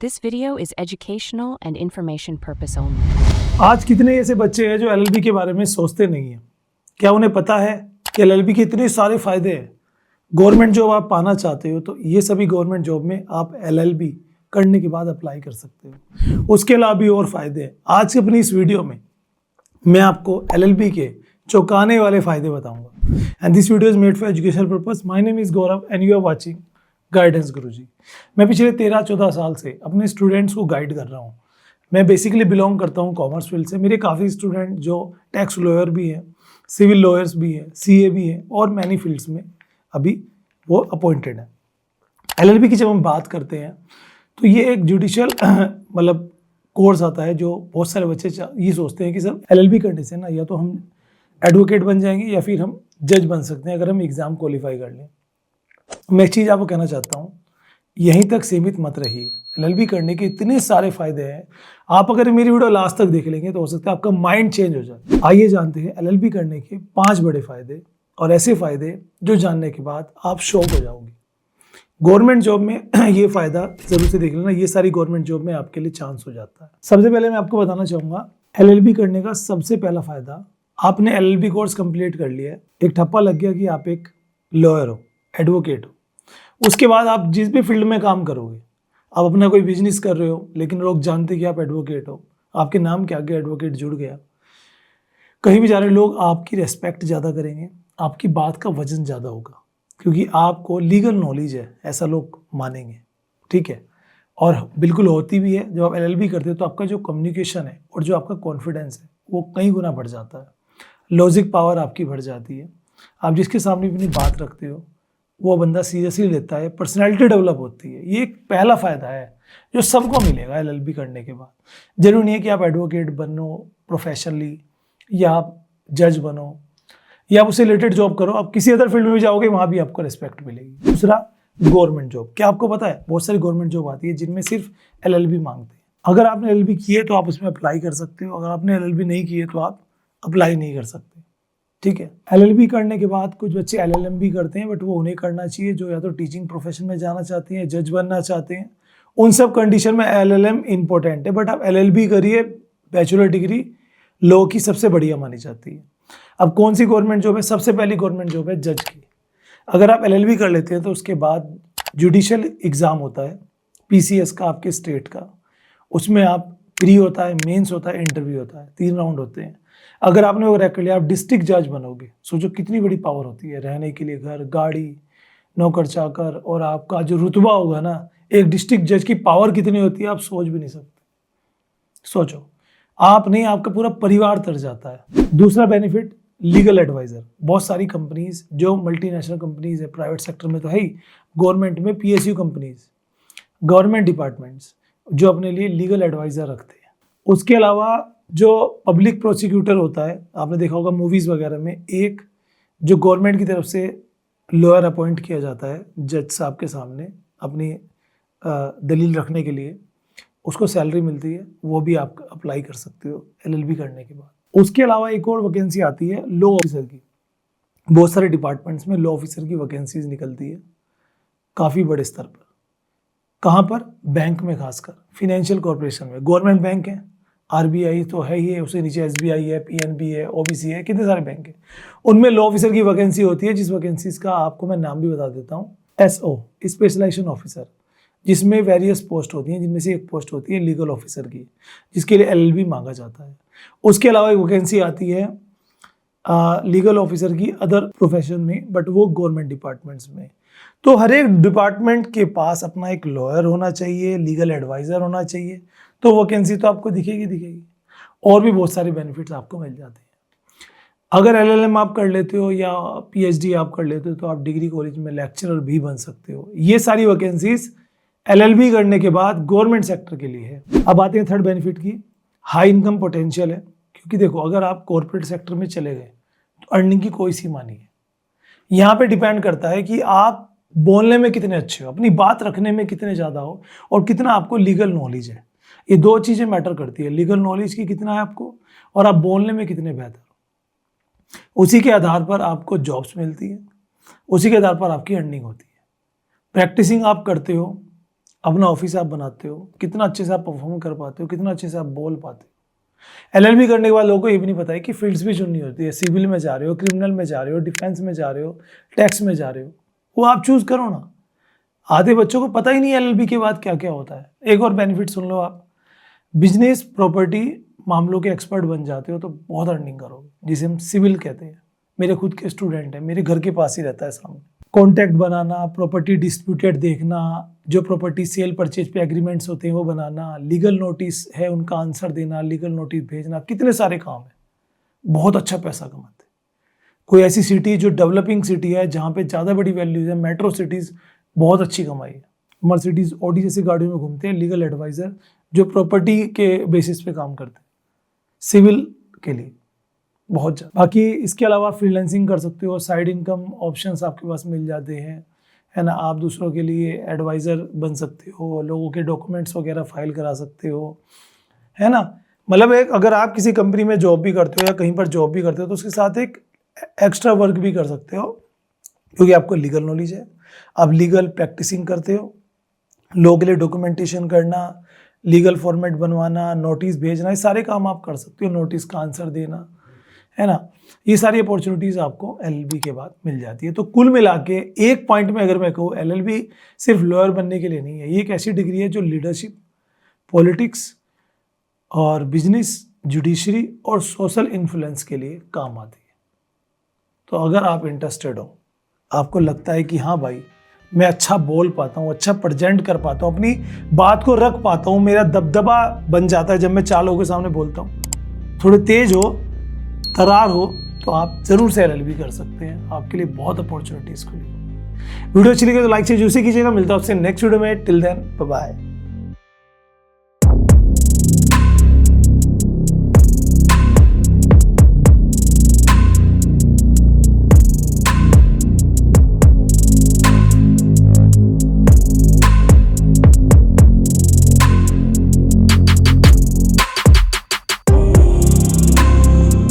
This video is educational and information purpose only. आज कितने ऐसे बच्चे हैं जो एलएलबी के बारे में सोचते नहीं हैं। क्या उन्हें पता है कि एलएलबी के इतने सारे फायदे हैं। गवर्नमेंट जॉब आप पाना चाहते हो तो ये सभी गवर्नमेंट जॉब में आप एलएलबी करने के बाद अप्लाई कर सकते हो। उसके अलावा भी और फायदे हैं। आज की अपनी इस वीडियो में मैं आपको एलएलबी के चौंकाने वाले फायदे बताऊंगा। And this video is made for educational purpose. My name is Gaurav and you are watching guidance Guruji. मैं पिछले 13-14 साल से अपने स्टूडेंट्स को गाइड कर रहा हूँ। मैं बेसिकली बिलोंग करता हूँ कॉमर्स फील्ड से। मेरे काफ़ी स्टूडेंट जो टैक्स लॉयर भी हैं, सिविल लॉयर्स भी हैं, सीए भी हैं और मैनी फील्ड्स में अभी वो अपॉइंटेड हैं। एलएलबी की जब हम बात करते हैं तो ये एक जुडिशियल मतलब कोर्स आता है जो बहुत सारे बच्चे ये सोचते हैं कि सर एलएलबी करने से ना या तो हम एडवोकेट बन जाएंगे या फिर हम जज बन सकते हैं अगर हम एग्ज़ाम क्वालिफाई कर लें। मैं एक चीज़ आपको कहना चाहता हूँ, यहीं तक सीमित मत रहिए। एलएलबी करने के इतने सारे फायदे हैं। आप अगर मेरी वीडियो लास्ट तक देख लेंगे तो हो सकता है आपका माइंड चेंज हो जाए। आइए जानते हैं एलएलबी करने के 5 बड़े फायदे और ऐसे फायदे जो जानने के बाद आप शॉक हो जाओगे। गवर्नमेंट जॉब में ये फायदा जरूर से देख लेना। ये सारी गवर्नमेंट जॉब में आपके लिए चांस हो जाता है। सबसे पहले मैं आपको बताना चाहूँगा एलएलबी करने का सबसे पहला फायदा, आपने एलएलबी कोर्स कंप्लीट कर लिया है, एक ठप्पा लग गया कि आप एक लॉयर हो, एडवोकेट हो। उसके बाद आप जिस भी फील्ड में काम करोगे, आप अपना कोई बिजनेस कर रहे हो लेकिन लोग जानते कि आप एडवोकेट हो, आपके नाम के आगे एडवोकेट जुड़ गया, कहीं भी जा रहे लोग आपकी रेस्पेक्ट ज़्यादा करेंगे, आपकी बात का वजन ज़्यादा होगा क्योंकि आपको लीगल नॉलेज है, ऐसा लोग मानेंगे। ठीक है, और बिल्कुल होती भी है। जब आप एलएलबी करते हो तो आपका जो कम्युनिकेशन है और जो आपका कॉन्फिडेंस है वो कई गुना बढ़ जाता है। लॉजिक पावर आपकी बढ़ जाती है। आप जिसके सामने अपनी बात रखते हो वो बंदा सीरियसली लेता है, पर्सनैलिटी डेवलप होती है। ये एक पहला फ़ायदा है जो सबको मिलेगा एलएलबी करने के बाद। जरूरी नहीं है कि आप एडवोकेट बनो प्रोफेशनली या आप जज बनो या आप उससे रिलेटेड जॉब करो। आप किसी अदर फील्ड में भी जाओगे वहाँ भी आपको रिस्पेक्ट मिलेगी। दूसरा, गवर्नमेंट जॉब। क्या आपको पता है बहुत सारी गवर्नमेंट जॉब आती है जिनमें सिर्फ एलएलबी मांगते हैं। अगर आपने एलएलबी की है तो आप उसमें अप्लाई कर सकते हो, अगर आपने एलएलबी नहीं की है तो आप अप्लाई नहीं कर सकते। ठीक है, एलएलबी करने के बाद कुछ बच्चे एलएलएम भी करते हैं, बट वो उन्हें करना चाहिए जो या तो टीचिंग प्रोफेशन में जाना चाहते हैं, जज बनना चाहते हैं। उन सब कंडीशन में एलएलएम इंपॉर्टेंट है, बट आप एलएलबी करिए। बैचलर डिग्री लॉ की सबसे बढ़िया मानी जाती है। अब कौन सी गवर्नमेंट जॉब है? सबसे पहली गवर्नमेंट जॉब है जज की। अगर आप एलएलबी कर लेते हैं तो उसके बाद जुडिशियल एग्ज़ाम होता है पीसीएस का, आपके स्टेट का। उसमें आप प्री होता है, मेंस होता है, इंटरव्यू होता है, 3 राउंड होते हैं। अगर आपने वो क्रैक कर लिया आप डिस्ट्रिक्ट जज बनोगे। सोचो कितनी बड़ी पावर होती है, रहने के लिए घर, गाड़ी, नौकर चाकर, और आपका जो रुतबा होगा ना, एक डिस्ट्रिक्ट जज की पावर कितनी होती है आप सोच भी नहीं सकते। सोचो, आप नहीं, आपका पूरा परिवार तर जाता है। दूसरा बेनिफिट, लीगल एडवाइजर। बहुत सारी कंपनीज जो मल्टीनेशनल कंपनीज है, प्राइवेट सेक्टर में तो है ही, गवर्नमेंट में पीएसयू कंपनीज, गवर्नमेंट डिपार्टमेंट्स जो अपने लिए लीगल एडवाइजर रखते हैं। उसके अलावा जो पब्लिक प्रोसिक्यूटर होता है, आपने देखा होगा मूवीज़ वगैरह में, एक जो गवर्नमेंट की तरफ से लॉयर अपॉइंट किया जाता है जज साहब के सामने अपनी दलील रखने के लिए, उसको सैलरी मिलती है। वो भी आप अप्लाई कर सकते हो एलएलबी करने के बाद। उसके अलावा एक और वैकेंसी आती है लॉ ऑफिसर की। बहुत सारे डिपार्टमेंट्स में लॉ ऑफिसर की वैकेंसीज निकलती है काफ़ी बड़े स्तर पर। कहाँ पर? बैंक में, खासकर फिनेंशियल कॉर्पोरेशन में। गवर्नमेंट बैंक है, आरबीआई तो है ही है, उसके नीचे एसबीआई है, पीएनबी है, ओबीसी है, कितने सारे बैंक हैं। उनमें लॉ ऑफिसर की वैकेंसी होती है, जिस वैकेंसीज का आपको मैं नाम भी बता देता हूँ। एसओ, स्पेशलाइजेशन ऑफिसर, जिसमें वेरियस पोस्ट होती हैं, जिनमें से एक पोस्ट होती है लीगल ऑफिसर की, जिसके लिए एलएलबी मांगा जाता है। उसके अलावा एक वैकेंसी आती है लीगल ऑफिसर की अदर प्रोफेशन में, बट वो गवर्नमेंट डिपार्टमेंट्स में। तो हर एक डिपार्टमेंट के पास अपना एक लॉयर होना चाहिए, लीगल एडवाइज़र होना चाहिए, तो वैकेंसी तो आपको दिखेगी। और भी बहुत सारे बेनिफिट्स आपको मिल जाते हैं। अगर एलएलएम आप कर लेते हो या पीएचडी आप कर लेते हो तो आप डिग्री कॉलेज में लेक्चरर भी बन सकते हो। ये सारी वैकेंसीज एलएलबी करने के बाद गवर्नमेंट सेक्टर के लिए है। अब आते हैं थर्ड बेनिफिट की, हाई इनकम पोटेंशियल है। क्योंकि देखो, अगर आप कॉर्पोरेट सेक्टर में चले गए तो अर्निंग की कोई सीमा नहीं है। यहाँ पे डिपेंड करता है कि आप बोलने में कितने अच्छे हो, अपनी बात रखने में कितने ज़्यादा हो, और कितना आपको लीगल नॉलेज है। ये 2 चीज़ें मैटर करती है, लीगल नॉलेज की कितना है आपको, और आप बोलने में कितने बेहतर हो। उसी के आधार पर आपको जॉब्स मिलती है, उसी के आधार पर आपकी अर्निंग होती है। प्रैक्टिसिंग आप करते हो, अपना ऑफिस आप बनाते हो, कितना अच्छे से आप परफॉर्म कर पाते हो, कितना अच्छे से आप बोल पाते हो। एलएलबी करने के बाद लोगों को ये भी नहीं पता है कि फील्ड्स भी चुननी होती है। सिविल में जा रहे हो, क्रिमिनल में जा रहे हो, डिफेंस में जा रहे हो, टैक्स में जा रहे हो, वो आप चूज करो ना। आधे बच्चों को पता ही नहीं है एलएलबी के बाद क्या क्या होता है। एक और बेनिफिट सुन लो, आप बिजनेस प्रॉपर्टी मामलों के एक्सपर्ट बन जाते हो तो बहुत अर्निंग करोगे, जिसे हम सिविल कहते हैं। मेरे खुद के स्टूडेंट हैं, मेरे घर के पास ही रहता है सामने। कॉन्टैक्ट बनाना, प्रॉपर्टी डिस्प्यूटेड देखना, जो प्रॉपर्टी सेल परचेज पे एग्रीमेंट्स होते हैं वो बनाना, लीगल नोटिस है उनका आंसर देना, लीगल नोटिस भेजना, कितने सारे काम है। बहुत अच्छा पैसा कमाते हैं। कोई ऐसी सिटी जो डेवलपिंग सिटी है, जहाँ पे ज़्यादा बड़ी वैल्यूज है, मेट्रो सिटीज़, बहुत अच्छी कमाई है। मर्सिडीज, ऑडी जैसी गाड़ियों में घूमते हैं लीगल एडवाइज़र जो प्रॉपर्टी के बेसिस पे काम करते हैं सिविल के लिए, बहुत ज़्यादा। बाकी इसके अलावा फ्रीलांसिंग कर सकते हो, साइड इनकम ऑप्शंस आपके पास मिल जाते हैं, है ना। आप दूसरों के लिए एडवाइज़र बन सकते हो, लोगों के डॉक्यूमेंट्स वगैरह फाइल करा सकते हो, है ना। मतलब एक, अगर आप किसी कंपनी में जॉब भी करते हो या कहीं पर जॉब भी करते हो तो उसके साथ एक एक्स्ट्रा वर्क भी कर सकते हो, क्योंकि आपको लीगल नॉलेज है, आप लीगल प्रैक्टिसिंग करते हो, लोगों के लिए डॉक्यूमेंटेशन करना, लीगल फॉर्मेट बनवाना, नोटिस भेजना, ये सारे काम आप कर सकते हो, नोटिस का आंसर देना, है ना। ये सारी अपॉर्चुनिटीज़ आपको एलएलबी के बाद मिल जाती है। तो कुल मिला के एक पॉइंट में अगर मैं कहूँ, एलएलबी सिर्फ लॉयर बनने के लिए नहीं है। ये एक ऐसी डिग्री है जो लीडरशिप, पॉलिटिक्स और बिजनेस, जुडिशरी और सोशल इन्फ्लुएंस के लिए काम आती है। तो अगर आप इंटरेस्टेड हो, आपको लगता है कि हाँ भाई मैं अच्छा बोल पाता हूँ, अच्छा प्रेजेंट कर पाता हूँ, अपनी बात को रख पाता हूँ, मेरा दबदबा बन जाता है जब मैं 4 लोगों के सामने बोलता हूँ, थोड़े तेज हो, तरार हो, तो आप जरूर से एलएलबी कर सकते हैं। आपके लिए बहुत अपॉर्चुनिटीज खुली। वीडियो अच्छी लगी तो लाइक से जरूर कीजिएगा। मिलता है आपसे नेक्स्ट वीडियो में। Till then bye bye.